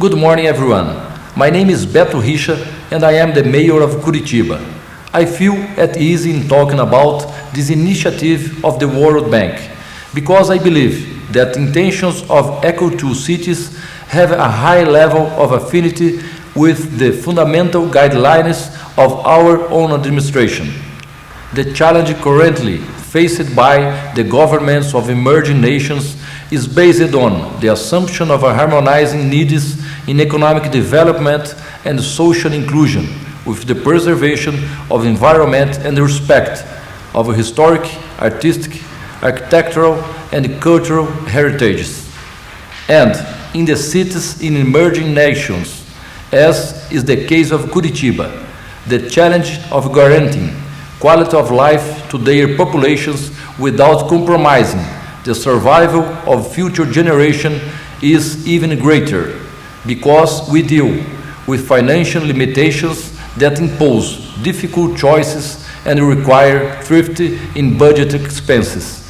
Good morning, everyone. My name is Beto Richa and I am the mayor of Curitiba. I feel at ease in talking about this initiative of the World Bank because I believe that intentions of Eco² Cities have a high level of affinity with the fundamental guidelines of our own administration. The challenge currently faced by the governments of emerging nations is based on the assumption of harmonizing needs in economic development and social inclusion with the preservation of environment and respect of historic, artistic, architectural and cultural heritages. And in the cities in emerging nations, as is the case of Curitiba, the challenge of guaranteeing quality of life to their populations without compromising the survival of future generations is even greater, because we deal with financial limitations that impose difficult choices and require thrift in budget expenses.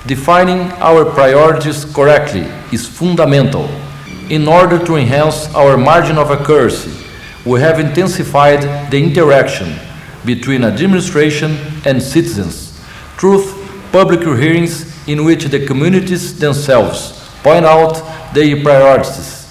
Defining our priorities correctly is fundamental. In order to enhance our margin of accuracy, we have intensified the interaction between administration and citizens through public hearings in which the communities themselves point out their priorities.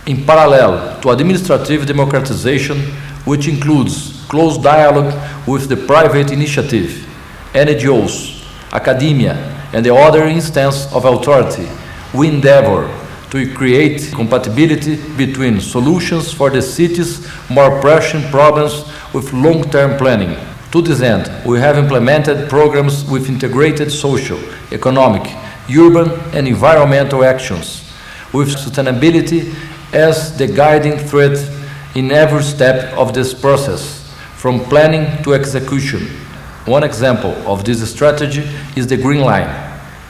In parallel to administrative democratization, which includes close dialogue with the private initiative, NGOs, academia, and the other instance of authority, we endeavor to create compatibility between solutions for the city's more pressing problems with long-term planning. To this end, we have implemented programs with integrated social, economic, urban, and environmental actions, with sustainability as the guiding thread in every step of this process, from planning to execution. One example of this strategy is the Green Line,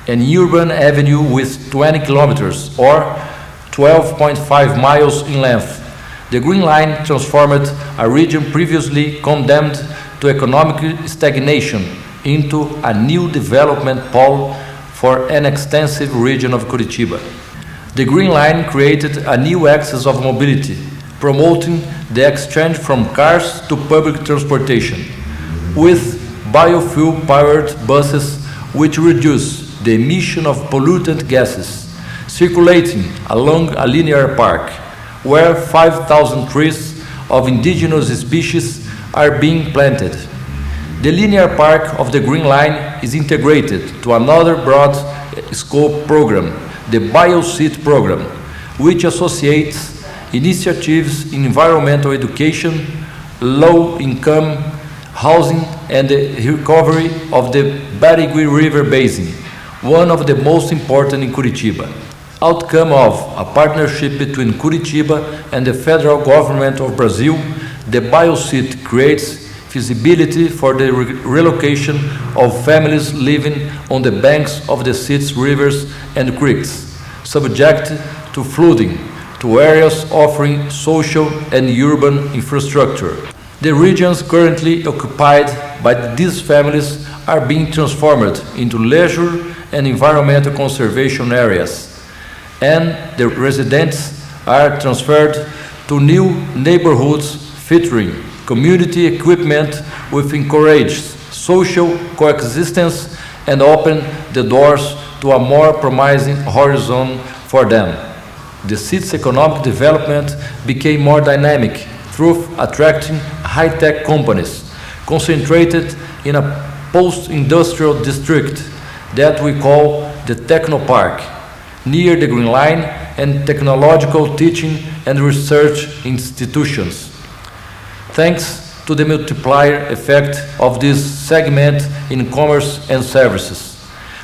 an urban avenue with 20 kilometers or 12.5 miles in length. The Green Line transformed a region previously condemned to economic stagnation into a new development pole for an extensive region of Curitiba. The Green Line created a new axis of mobility, promoting the exchange from cars to public transportation, with biofuel-powered buses which reduce the emission of pollutant gases, circulating along a linear park, where 5,000 trees of indigenous species are being planted. The linear park of the Green Line is integrated to another broad scope program, the BioCity program, which associates initiatives in environmental education, low-income housing, and the recovery of the Barigui River Basin, one of the most important in Curitiba. Outcome of a partnership between Curitiba and the federal government of Brazil, the BioCity creates feasibility for the relocation of families living on the banks of the city's rivers and creeks, subject to flooding, to areas offering social and urban infrastructure. The regions currently occupied by these families are being transformed into leisure and environmental conservation areas, and the residents are transferred to new neighborhoods featuring community equipment which encourages social coexistence and open the doors to a more promising horizon for them. The city's economic development became more dynamic through attracting high-tech companies concentrated in a post-industrial district that we call the Technopark, near the Green Line and technological teaching and research institutions. Thanks to the multiplier effect of this segment in commerce and services,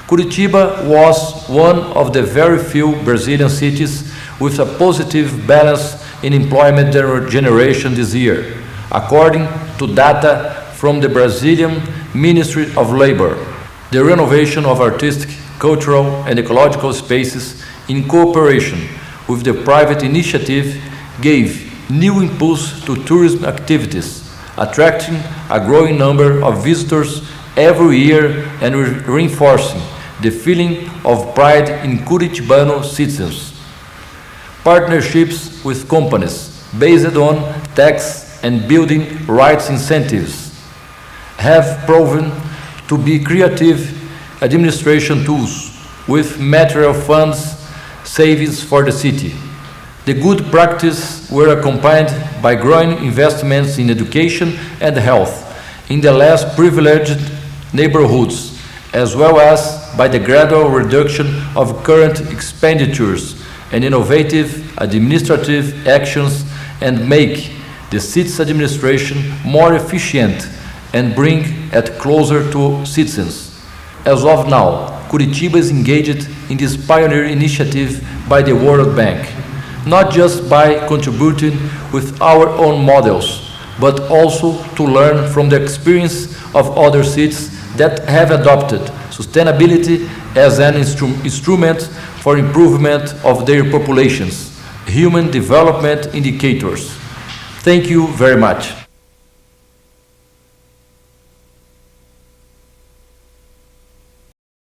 Curitiba was one of the very few Brazilian cities with a positive balance in employment generation this year, according to data from the Brazilian Ministry of Labor. The renovation of artistic, cultural, and ecological spaces in cooperation with the private initiative gave new impulse to tourism activities, attracting a growing number of visitors every year and reinforcing the feeling of pride in Curitibano citizens. partnerships with companies based on tax and building rights incentives have proven to be creative administration tools with material funds savings for the city. The good practices were accompanied by growing investments in education and health in the less privileged neighborhoods, as well as by the gradual reduction of current expenditures and innovative administrative actions, and make the city's administration more efficient and bring it closer to citizens. As of now, Curitiba is engaged in this pioneer initiative by the World Bank, not just by contributing with our own models, but also to learn from the experience of other cities that have adopted sustainability as an instrument for improvement of their populations, human development indicators. Thank you very much.